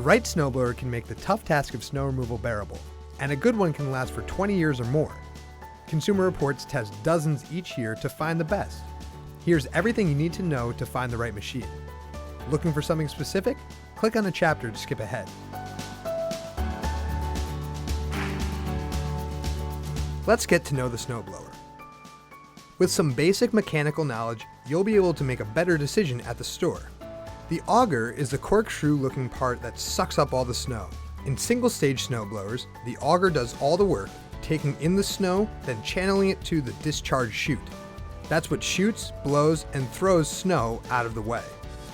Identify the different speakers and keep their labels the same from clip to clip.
Speaker 1: right snowblower can make the tough task of snow removal bearable, and a good one can last for 20 years or more. Consumer Reports tests dozens each year to find the best. Here's everything you need to know to find the right machine. Looking for something specific? Click on a chapter to skip ahead. Let's get to know the snowblower. With some basic mechanical knowledge, you'll be able to make a better decision at the store. The auger is the corkscrew-looking part that sucks up all the snow. In single-stage snowblowers, the auger does all the work, taking in the snow, then channeling it to the discharge chute. That's what shoots, blows, and throws snow out of the way.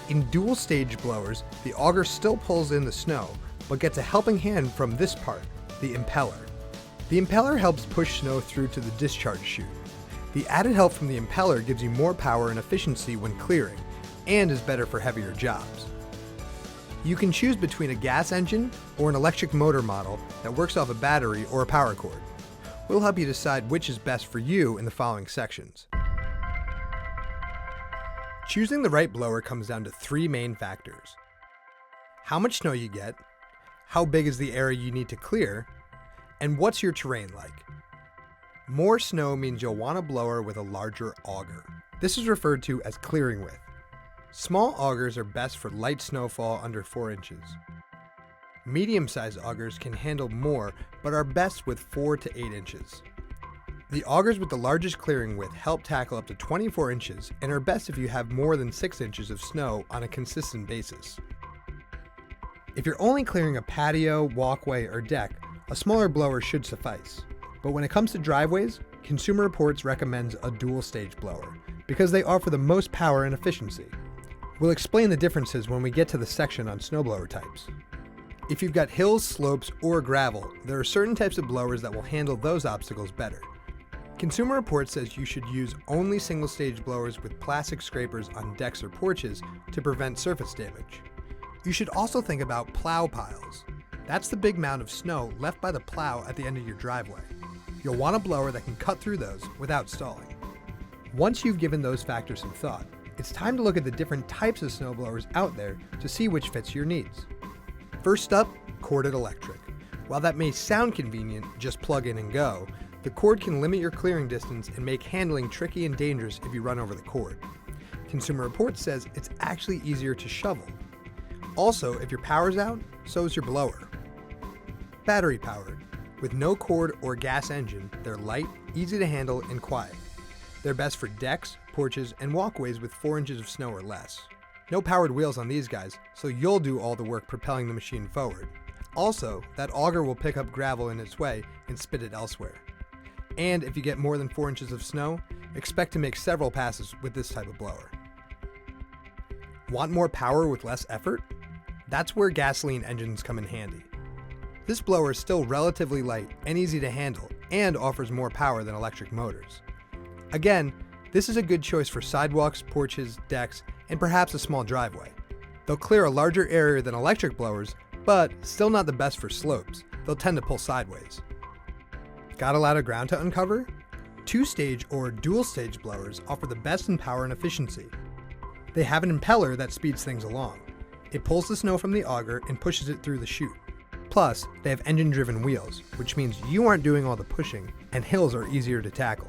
Speaker 1: In dual-stage blowers, the auger still pulls in the snow, but gets a helping hand from this part, the impeller. The impeller helps push snow through to the discharge chute. The added help from the impeller gives you more power and efficiency when clearing, and is better for heavier jobs. You can choose between a gas engine or an electric motor model that works off a battery or a power cord. We'll help you decide which is best for you in the following sections. Choosing the right blower comes down to three main factors: how much snow you get, how big is the area you need to clear, and what's your terrain like. More snow means you'll want a blower with a larger auger. This is referred to as clearing width. Small augers are best for light snowfall under 4 inches. Medium-sized augers can handle more, but are best with 4 to 8 inches. The augers with the largest clearing width help tackle up to 24 inches and are best if you have more than 6 inches of snow on a consistent basis. If you're only clearing a patio, walkway, or deck, a smaller blower should suffice. But when it comes to driveways, Consumer Reports recommends a dual-stage blower because they offer the most power and efficiency. We'll explain the differences when we get to the section on snowblower types. If you've got hills, slopes, or gravel, there are certain types of blowers that will handle those obstacles better. Consumer Reports says you should use only single-stage blowers with plastic scrapers on decks or porches to prevent surface damage. You should also think about plow piles. That's the big mound of snow left by the plow at the end of your driveway. You'll want a blower that can cut through those without stalling. Once you've given those factors some thought, it's time to look at the different types of snowblowers out there to see which fits your needs. First up, corded electric. While that may sound convenient, just plug in and go, the cord can limit your clearing distance and make handling tricky and dangerous if you run over the cord. Consumer Reports says it's actually easier to shovel. Also, if your power's out, so is your blower. Battery powered. With no cord or gas engine, they're light, easy to handle, and quiet. They're best for decks, porches, and walkways with 4 inches of snow or less. No powered wheels on these guys, so you'll do all the work propelling the machine forward. Also, that auger will pick up gravel in its way and spit it elsewhere. And if you get more than 4 inches of snow, expect to make several passes with this type of blower. Want more power with less effort? That's where gasoline engines come in handy. This blower is still relatively light and easy to handle, and offers more power than electric motors. Again, this is a good choice for sidewalks, porches, decks, and perhaps a small driveway. They'll clear a larger area than electric blowers, but still not the best for slopes. They'll tend to pull sideways. Got a lot of ground to uncover? Two-stage or dual-stage blowers offer the best in power and efficiency. They have an impeller that speeds things along. It pulls the snow from the auger and pushes it through the chute. Plus, they have engine-driven wheels, which means you aren't doing all the pushing, and hills are easier to tackle.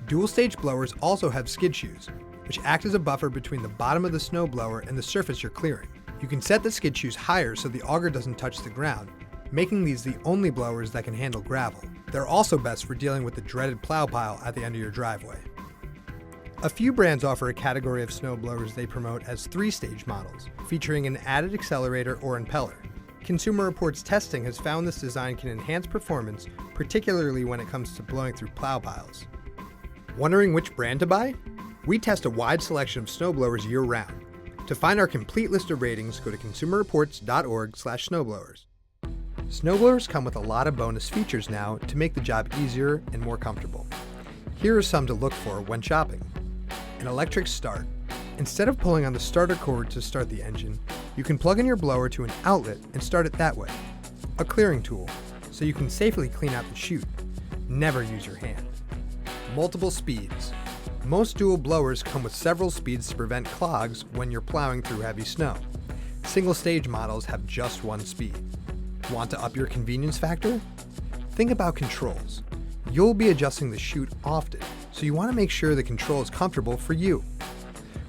Speaker 1: Dual-stage blowers also have skid shoes, which act as a buffer between the bottom of the snowblower and the surface you're clearing. You can set the skid shoes higher so the auger doesn't touch the ground, making these the only blowers that can handle gravel. They're also best for dealing with the dreaded plow pile at the end of your driveway. A few brands offer a category of snowblowers they promote as 3-stage models, featuring an added accelerator or impeller. Consumer Reports testing has found this design can enhance performance, particularly when it comes to blowing through plow piles. Wondering which brand to buy? We test a wide selection of snowblowers year-round. To find our complete list of ratings, go to consumerreports.org/snowblowers. Snowblowers come with a lot of bonus features now to make the job easier and more comfortable. Here are some to look for when shopping. An electric start. Instead of pulling on the starter cord to start the engine, you can plug in your blower to an outlet and start it that way. A clearing tool, so you can safely clean out the chute. Never use your hand. Multiple speeds. Most dual blowers come with several speeds to prevent clogs when you're plowing through heavy snow. Single stage models have just one speed. Want to up your convenience factor? Think about controls. You'll be adjusting the chute often, so you want to make sure the control is comfortable for you.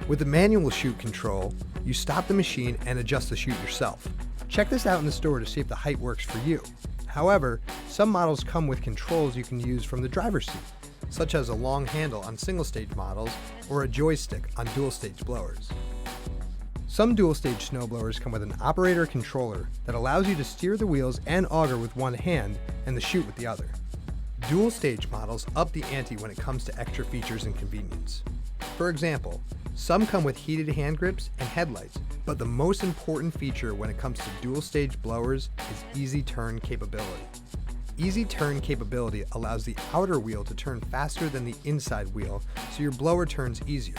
Speaker 1: With the manual chute control, you stop the machine and adjust the chute yourself. Check this out in the store to see if the height works for you. However, some models come with controls you can use from the driver's seat, such as a long handle on single-stage models or a joystick on dual-stage blowers. Some dual-stage snowblowers come with an operator controller that allows you to steer the wheels and auger with one hand and the chute with the other. Dual-stage models up the ante when it comes to extra features and convenience. For example, some come with heated hand grips and headlights, but the most important feature when it comes to dual-stage blowers is easy turn capability. Easy turn capability allows the outer wheel to turn faster than the inside wheel, so your blower turns easier.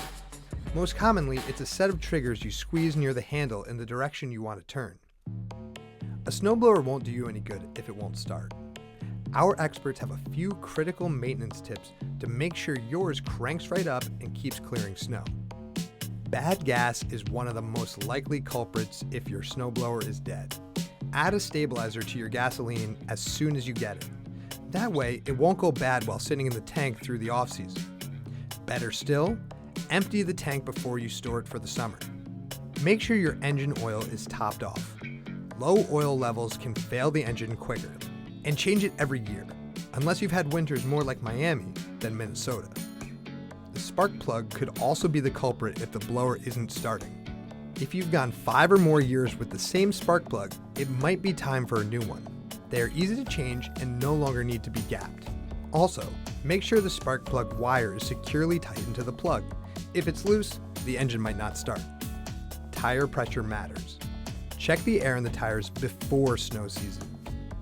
Speaker 1: Most commonly, it's a set of triggers you squeeze near the handle in the direction you want to turn. A snowblower won't do you any good if it won't start. Our experts have a few critical maintenance tips to make sure yours cranks right up and keeps clearing snow. Bad gas is one of the most likely culprits if your snowblower is dead. Add a stabilizer to your gasoline as soon as you get it. That way, it won't go bad while sitting in the tank through the off-season. Better still, empty the tank before you store it for the summer. Make sure your engine oil is topped off. Low oil levels can fail the engine quicker, and change it every year, unless you've had winters more like Miami than Minnesota. The spark plug could also be the culprit if the blower isn't starting. If you've gone 5 or more years with the same spark plug, it might be time for a new one. They are easy to change and no longer need to be gapped. Also, make sure the spark plug wire is securely tightened to the plug. If it's loose, the engine might not start. Tire pressure matters. Check the air in the tires before snow season.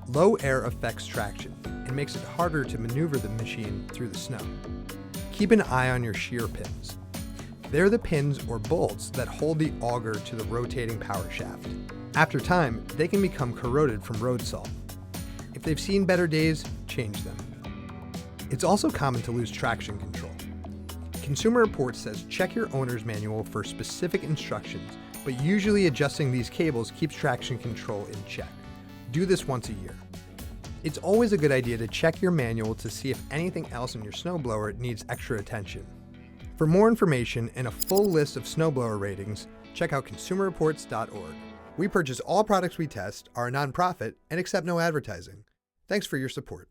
Speaker 1: Low air affects traction and makes it harder to maneuver the machine through the snow. Keep an eye on your shear pins. They're the pins or bolts that hold the auger to the rotating power shaft. After time, they can become corroded from road salt. If they've seen better days, change them. It's also common to lose traction control. Consumer Reports says check your owner's manual for specific instructions, but usually adjusting these cables keeps traction control in check. Do this once a year. It's always a good idea to check your manual to see if anything else in your snowblower needs extra attention. For more information and a full list of snowblower ratings, check out consumerreports.org. We purchase all products we test, are a nonprofit, and accept no advertising. Thanks for your support.